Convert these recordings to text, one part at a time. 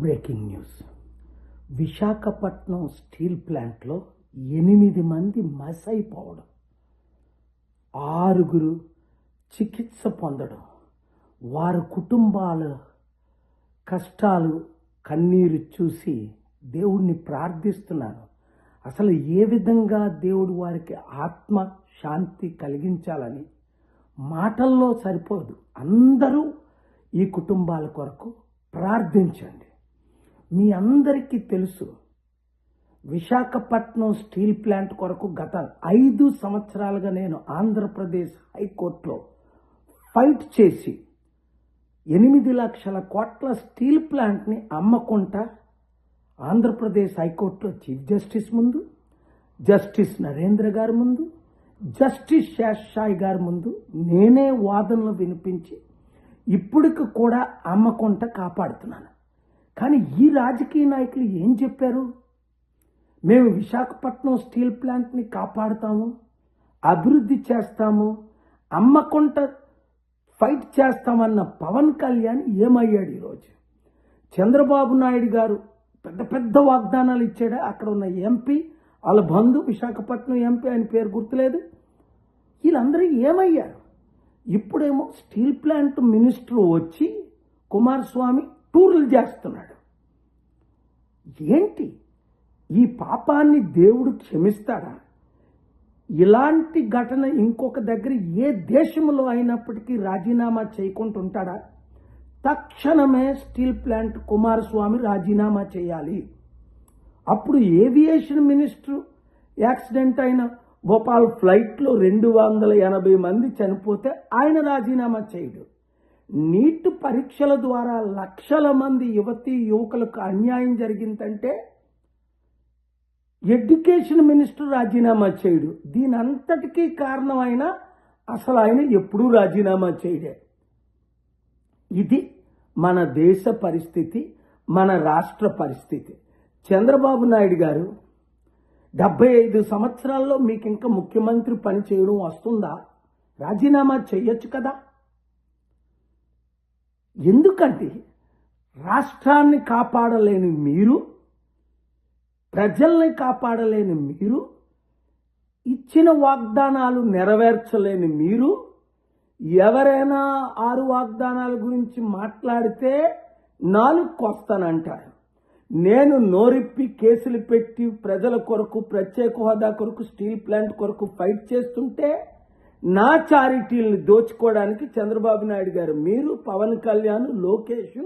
Breaking news. Visakhapatnam steel ప్లాంట్లో 8 మంది మసైపోవడం, 6 చికిత్స పొందడం, వారి కుటుంబాల కష్టాలు కన్నీరు చూసి దేవుణ్ణి ప్రార్థిస్తున్నాను. అసలు ఏ విధంగా దేవుడు వారికి ఆత్మ శాంతి కలిగించాలని మాటల్లో సరిపోదు. అందరూ ఈ కుటుంబాల కొరకు ప్రార్థించండి. మీ అందరికీ తెలుసు, విశాఖపట్నం స్టీల్ ప్లాంట్ కొరకు గత 5 సంవత్సరాలుగా నేను ఆంధ్రప్రదేశ్ హైకోర్టులో ఫైట్ చేసి 8 లక్షల కోట్ల స్టీల్ ప్లాంట్ని అమ్మకుండా ఆంధ్రప్రదేశ్ హైకోర్టులో చీఫ్ జస్టిస్ ముందు, జస్టిస్ నరేంద్ర గారి ముందు, జస్టిస్ శేషాయి గారి ముందు నేనే వాదనలు వినిపించి ఇప్పటికి కూడా అమ్మకుండా కాపాడుతున్నాను. కానీ ఈ రాజకీయ నాయకులు ఏం చెప్పారు? మేము విశాఖపట్నం స్టీల్ ప్లాంట్ని కాపాడుతాము, అభివృద్ధి చేస్తాము, అమ్మకుండా ఫైట్ చేస్తామన్న పవన్ కళ్యాణ్ ఏమయ్యాడు ఈరోజు? చంద్రబాబు నాయుడు గారు పెద్ద పెద్ద వాగ్దానాలు ఇచ్చాడు. అక్కడ ఉన్న ఎంపీ, వాళ్ళ బంధు విశాఖపట్నం ఎంపీ, ఆయన పేరు గుర్తులేదు, వీళ్ళందరూ ఏమయ్యారు? ఇప్పుడేమో స్టీల్ ప్లాంట్ మినిస్టర్ వచ్చి కుమారస్వామి టూర్లు చేస్తున్నాడు. ఏంటి ఈ పాపాన్ని దేవుడు క్షమిస్తాడా? ఇలాంటి ఘటన ఇంకొక దగ్గర ఏ దేశంలో అయినప్పటికీ రాజీనామా చేయకుండా ఉంటాడా? తక్షణమే స్టీల్ ప్లాంట్ కుమారస్వామి రాజీనామా చేయాలి. అప్పుడు ఏవియేషన్ మినిస్టర్ యాక్సిడెంట్ అయిన భోపాల్ ఫ్లైట్లో 280 మంది చనిపోతే ఆయన రాజీనామా చేయడు. నీట్ పరీక్షల ద్వారా లక్షల మంది యువతీ యువకులకు అన్యాయం జరిగిందంటే ఎడ్యుకేషన్ మినిస్టర్ రాజీనామా చేయడు. దీని అంతటికీ కారణమైన అసలు ఆయన ఎప్పుడూ రాజీనామా చేయడే. ఇది మన దేశ పరిస్థితి, మన రాష్ట్ర పరిస్థితి. చంద్రబాబు నాయుడు గారు 75 సంవత్సరాల్లో మీకు ఇంకా ముఖ్యమంత్రి పని చేయడం వస్తుందా? రాజీనామా చేయొచ్చు కదా. ఎందుకంటే రాష్ట్రాన్ని కాపాడలేని మీరు, ప్రజల్ని కాపాడలేని మీరు, ఇచ్చిన వాగ్దానాలు నెరవేర్చలేని మీరు, ఎవరైనా 6 వాగ్దానాల గురించి మాట్లాడితే నాలుగుకొస్తానంటారు. నేను నోరిప్పి కేసులు పెట్టి ప్రజల కొరకు, ప్రత్యేక హోదా కొరకు, స్టీల్ ప్లాంట్ కొరకు ఫైట్ చేస్తుంటే నా చారిటీలను దోచుకోవడానికి చంద్రబాబు నాయుడు గారు, మీరు, పవన్ కళ్యాణ్, లోకేష్,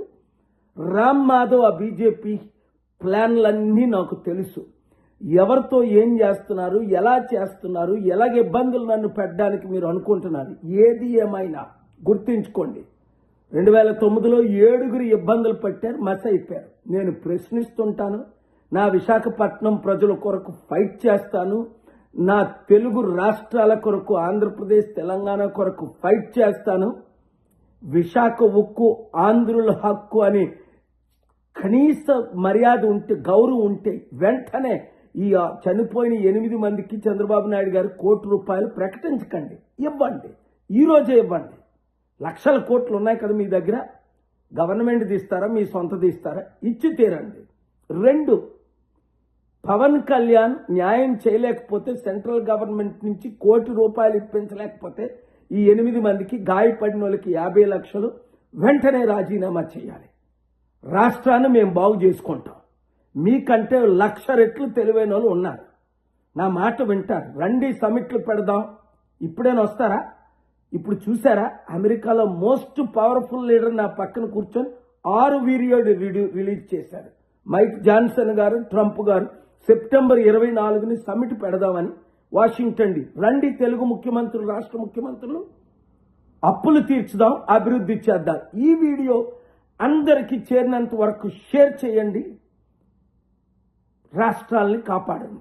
రామ్ మాధవ్, ఆ బీజేపీ ప్లాన్లన్నీ నాకు తెలుసు. ఎవరితో ఏం చేస్తున్నారు, ఎలా చేస్తున్నారు, ఎలాగ ఇబ్బందులు నన్ను పెట్టడానికి మీరు అనుకుంటున్నారు. ఏది ఏమైనా గుర్తించుకోండి, 2009లో 7 ఇబ్బందులు పట్టారు, మస్ అయిపోయారు. నేను ప్రశ్నిస్తుంటాను. నా విశాఖపట్నం ప్రజల కొరకు ఫైట్ చేస్తాను. నా తెలుగు రాష్ట్రాల కొరకు, ఆంధ్రప్రదేశ్, తెలంగాణ కొరకు ఫైట్ చేస్తాను. విశాఖ ఉక్కు ఆంధ్రుల హక్కు అని కనీస మర్యాద ఉంటే, గౌరవం ఉంటే వెంటనే ఈ చనిపోయిన 8 మందికి చంద్రబాబు నాయుడు గారు ₹1 ప్రకటించకండి, ఇవ్వండి, ఈరోజే ఇవ్వండి. లక్షల కోట్లు ఉన్నాయి కదా మీ దగ్గర, గవర్నమెంట్ తీస్తారా, మీ సొంత తీస్తారా? ఇచ్చి తీరండి. 2, పవన్ కళ్యాణ్ న్యాయం చేయలేకపోతే, సెంట్రల్ గవర్నమెంట్ నుంచి ₹1 ఇప్పించలేకపోతే ఈ 8 మందికి, గాయపడిన వాళ్ళకి 50 లక్షలు వెంటనే రాజీనామా చేయాలి. రాష్ట్రాన్ని మేము బాగు చేసుకుంటాం. మీకంటే 1,00,000 రెట్లు తెలివైన వాళ్ళు ఉన్నారు. నా మాట వింటారు. రండి, సమిట్లు పెడదాం. ఇప్పుడైనా వస్తారా? ఇప్పుడు చూసారా, అమెరికాలో మోస్ట్ పవర్ఫుల్ లీడర్ నా పక్కన కూర్చొని 6 వీడియోలు రిలీజ్ చేశారు. మైక్ జాన్సన్ గారు, ట్రంప్ గారు సెప్టెంబర్ 24ని సమిట్ పెడదామని వాషింగ్టన్ రండి, తెలుగు ముఖ్యమంత్రులు, రాష్ట్ర ముఖ్యమంత్రులు, అప్పులు తీర్చుదాం, అభివృద్ధి చేద్దాం. ఈ వీడియో అందరికీ చేరినంత వరకు షేర్ చేయండి. రాష్ట్రాల్ని కాపాడండి.